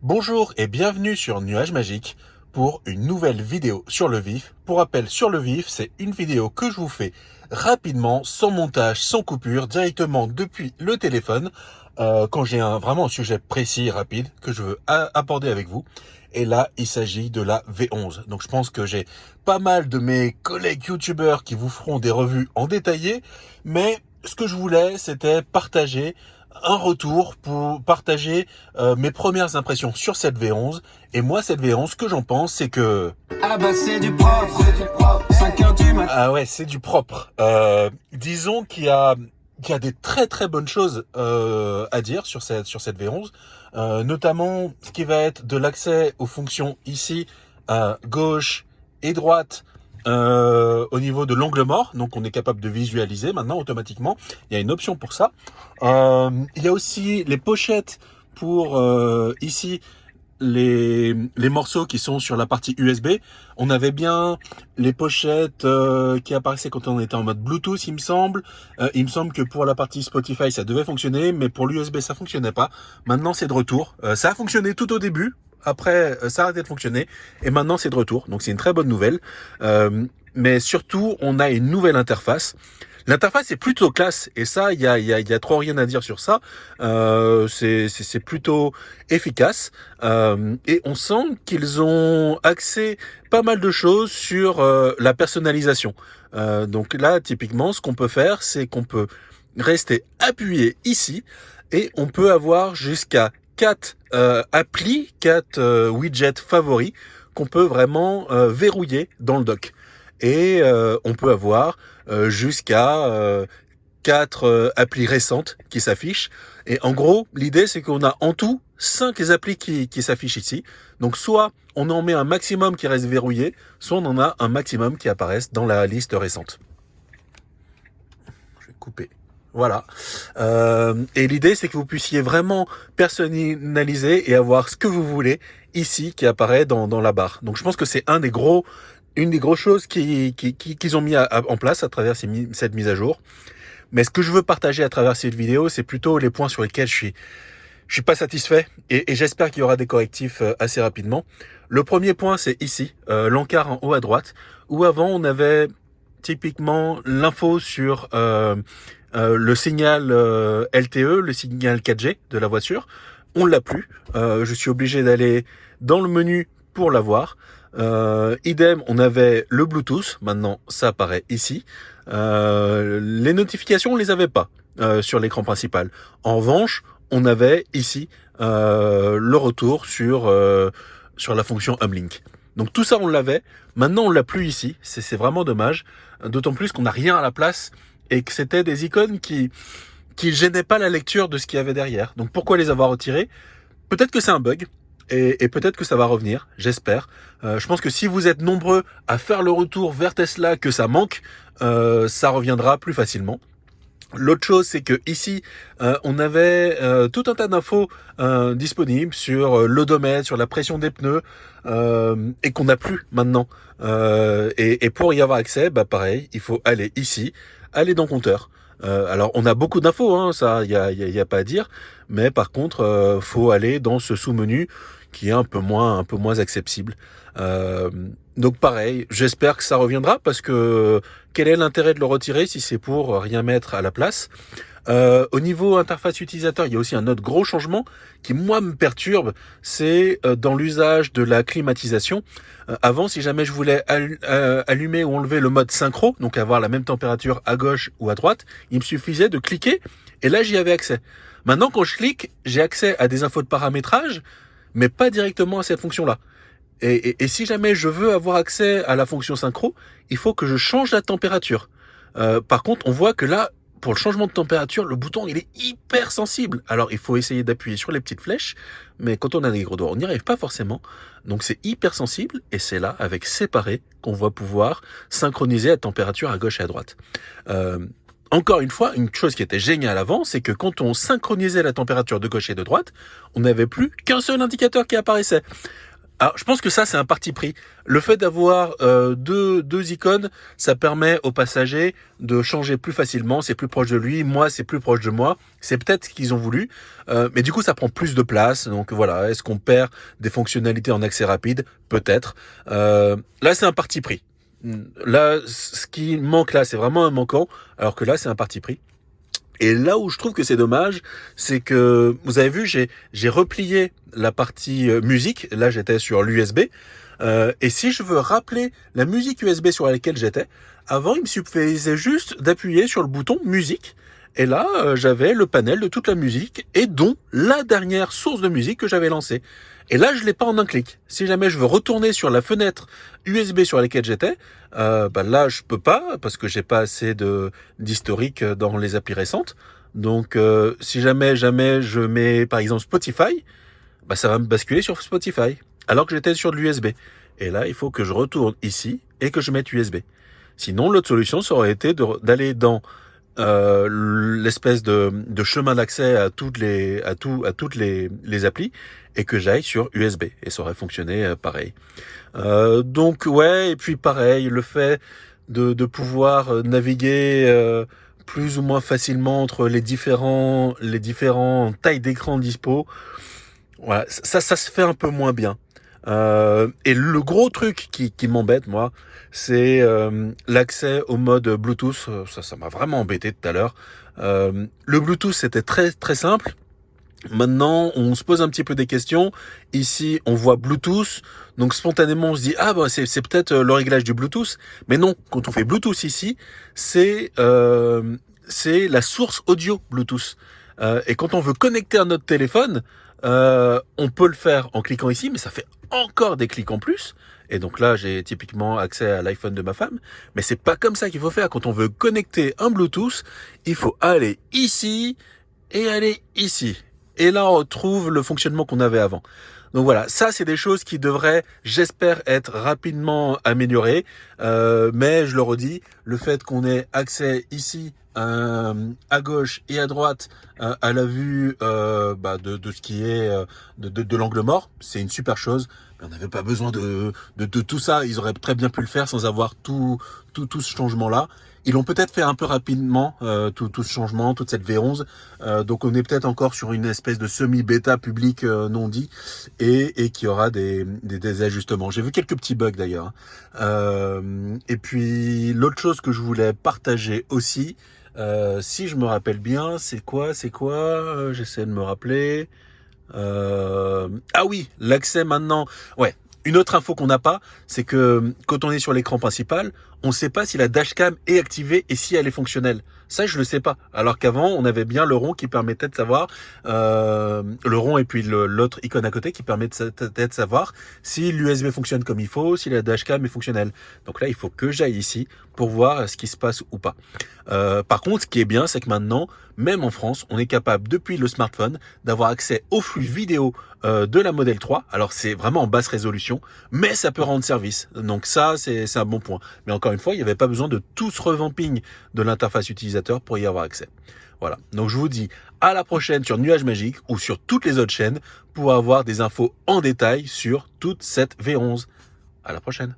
Bonjour et bienvenue sur Nuage Magique pour une nouvelle vidéo sur le vif. Pour rappel, sur le vif, c'est une vidéo que je vous fais rapidement, sans montage, sans coupure, directement depuis le téléphone, quand j'ai vraiment un sujet précis et rapide que je veux aborder avec vous. Et là, il s'agit de la V11. Donc je pense que j'ai pas mal de mes collègues youtubeurs qui vous feront des revues en détaillé, mais ce que je voulais, c'était partager un retour pour partager mes premières impressions sur cette V11. Et moi, cette V11, ce que j'en pense, c'est que... Ah bah c'est du propre, 5 heures du matin. Ah ouais, c'est du propre. Disons qu'il y a des très très bonnes choses à dire sur cette V11. Notamment ce qui va être de l'accès aux fonctions ici, gauche et droite, au niveau de l'angle mort. Donc on est capable de visualiser maintenant automatiquement. Il y a une option pour ça. Il y a aussi les pochettes pour ici les morceaux qui sont sur la partie USB. On avait bien les pochettes qui apparaissaient quand on était en mode Bluetooth, il me semble. Il me semble que pour la partie Spotify, ça devait fonctionner, mais pour l'USB, ça fonctionnait pas. Maintenant, c'est de retour. Ça a fonctionné tout au début. Après, ça a arrêté de fonctionner. Et maintenant, c'est de retour. Donc, c'est une très bonne nouvelle. Mais surtout, on a une nouvelle interface. L'interface est plutôt classe, et ça, il y a trop rien à dire sur ça. C'est plutôt efficace, et on sent qu'ils ont axé pas mal de choses sur la personnalisation. Donc là, typiquement, ce qu'on peut faire, c'est qu'on peut rester appuyé ici, et on peut avoir jusqu'à 4 applis, 4 widgets favoris qu'on peut vraiment verrouiller dans le dock. Et on peut avoir jusqu'à 4 applis récentes qui s'affichent. Et en gros, l'idée, c'est qu'on a en tout 5 applis qui s'affichent ici. Donc soit on en met un maximum qui reste verrouillé, soit on en a un maximum qui apparaissent dans la liste récente. Je vais couper. Voilà. Et l'idée, c'est que vous puissiez vraiment personnaliser et avoir ce que vous voulez ici qui apparaît dans la barre. Donc je pense que c'est une des grosses choses qu'ils ont mis en place à travers cette mise à jour. Mais ce que je veux partager à travers cette vidéo, c'est plutôt les points sur lesquels je suis pas satisfait, et j'espère qu'il y aura des correctifs assez rapidement. Le premier point, c'est ici, l'encart en haut à droite, où avant on avait typiquement l'info sur le signal LTE, le signal 4G de la voiture. On l'a plus. Je suis obligé d'aller dans le menu pour l'avoir. Idem, on avait le Bluetooth, maintenant ça apparaît ici. Les notifications, on les avait pas sur l'écran principal. En revanche, on avait ici le retour sur la fonction Humlink. Donc tout ça, on l'avait. Maintenant, on l'a plus ici. C'est vraiment dommage. D'autant plus qu'on n'a rien à la place et que c'était des icônes qui gênaient pas la lecture de ce qu'il y avait derrière. Donc pourquoi les avoir retirés? Peut-être que c'est un bug. Et peut-être que ça va revenir, j'espère. Je pense que si vous êtes nombreux à faire le retour vers Tesla que ça manque, ça reviendra plus facilement. L'autre chose, c'est que ici, on avait tout un tas d'infos disponibles sur l'odomètre, sur la pression des pneus, et qu'on n'a plus maintenant. Et pour y avoir accès, bah pareil, il faut aller ici, aller dans compteur. Alors on a beaucoup d'infos, hein, ça, y a pas à dire, mais par contre, faut aller dans ce sous-menu qui est un peu moins accessible. Donc pareil, j'espère que ça reviendra, parce que quel est l'intérêt de le retirer si c'est pour rien mettre à la place? Au niveau interface utilisateur, il y a aussi un autre gros changement qui, moi, me perturbe, c'est dans l'usage de la climatisation. Avant, si jamais je voulais allumer ou enlever le mode synchro, donc avoir la même température à gauche ou à droite, il me suffisait de cliquer et là, j'y avais accès. Maintenant, quand je clique, j'ai accès à des infos de paramétrage, mais pas directement à cette fonction-là. Et si jamais je veux avoir accès à la fonction synchro, il faut que je change la température. Par contre, on voit que là, pour le changement de température, le bouton, il est hyper sensible. Alors, il faut essayer d'appuyer sur les petites flèches, mais quand on a des gros doigts, on n'y arrive pas forcément. Donc, c'est hyper sensible, et c'est là, avec séparé, qu'on va pouvoir synchroniser la température à gauche et à droite. Encore une fois, une chose qui était géniale avant, c'est que quand on synchronisait la température de gauche et de droite, on n'avait plus qu'un seul indicateur qui apparaissait. Alors, je pense que ça, c'est un parti pris. Le fait d'avoir deux icônes, ça permet aux passagers de changer plus facilement. C'est plus proche de lui. Moi, c'est plus proche de moi. C'est peut-être ce qu'ils ont voulu. Mais du coup, ça prend plus de place. Donc voilà, est-ce qu'on perd des fonctionnalités en accès rapide? Peut-être. Là, c'est un parti pris. Là, ce qui manque là, c'est vraiment un manquant. Alors que là, c'est un parti pris. Et là où je trouve que c'est dommage, c'est que, vous avez vu, j'ai replié la partie musique. Là, j'étais sur l'USB. Et si je veux rappeler la musique USB sur laquelle j'étais, avant, il me suffisait juste d'appuyer sur le bouton musique. Et là, j'avais le panel de toute la musique et dont la dernière source de musique que j'avais lancée. Et là, je l'ai pas en un clic. Si jamais je veux retourner sur la fenêtre USB sur laquelle j'étais, là, je peux pas parce que j'ai pas assez d'historique dans les applis récentes. Donc, si jamais je mets par exemple Spotify, ça va me basculer sur Spotify alors que j'étais sur de l'USB. Et là, il faut que je retourne ici et que je mette USB. Sinon, l'autre solution, ça aurait été d'aller dans l'espèce de chemin d'accès à toutes les applis et que j'aille sur USB et ça aurait fonctionné pareil. Donc ouais, et puis pareil, le fait de pouvoir naviguer plus ou moins facilement entre les différents tailles d'écran dispo, voilà, ça se fait un peu moins bien. Et le gros truc qui m'embête, moi, c'est l'accès au mode Bluetooth. Ça m'a vraiment embêté tout à l'heure. Le Bluetooth, c'était très très simple. Maintenant, on se pose un petit peu des questions. Ici, on voit Bluetooth. Donc, spontanément, on se dit, c'est peut-être le réglage du Bluetooth. Mais non, quand on fait Bluetooth ici, c'est la source audio Bluetooth. Et quand on veut connecter à notre téléphone, on peut le faire en cliquant ici, mais ça fait encore des clics en plus. Et donc là, j'ai typiquement accès à l'iPhone de ma femme. Mais c'est pas comme ça qu'il faut faire. Quand on veut connecter un Bluetooth, il faut aller ici et aller ici. Et là, on retrouve le fonctionnement qu'on avait avant. Donc voilà, ça c'est des choses qui devraient, j'espère, être rapidement améliorées. Mais je le redis, le fait qu'on ait accès ici à gauche et à droite à la vue de ce qui est de l'angle mort, c'est une super chose. Mais on n'avait pas besoin de tout ça. Ils auraient très bien pu le faire sans avoir tout ce changement-là. Ils l'ont peut-être fait un peu rapidement, tout ce changement, toute cette V11. Donc on est peut-être encore sur une espèce de semi-bêta public non dit et qui aura des ajustements. J'ai vu quelques petits bugs d'ailleurs. Et puis l'autre chose que je voulais partager aussi, si je me rappelle bien, c'est quoi j'essaie de me rappeler. Ah oui, l'accès maintenant. Ouais. Une autre info qu'on n'a pas, c'est que quand on est sur l'écran principal, on ne sait pas si la dashcam est activée et si elle est fonctionnelle. Ça, je le sais pas. Alors qu'avant, on avait bien le rond qui permettait de savoir, le rond et puis l'autre icône à côté qui permettait de savoir si l'USB fonctionne comme il faut, si la dashcam est fonctionnelle. Donc là, il faut que j'aille ici pour voir ce qui se passe ou pas. Par contre, ce qui est bien, c'est que maintenant, même en France, on est capable, depuis le smartphone, d'avoir accès au flux vidéo de la Model 3. Alors, c'est vraiment en basse résolution, mais ça peut rendre service. Donc ça, c'est un bon point. Mais encore une fois, il n'y avait pas besoin de tout ce revamping de l'interface utilisateur pour y avoir accès. Voilà. Donc, je vous dis à la prochaine sur Nuage Magique ou sur toutes les autres chaînes pour avoir des infos en détail sur toute cette V11. À la prochaine.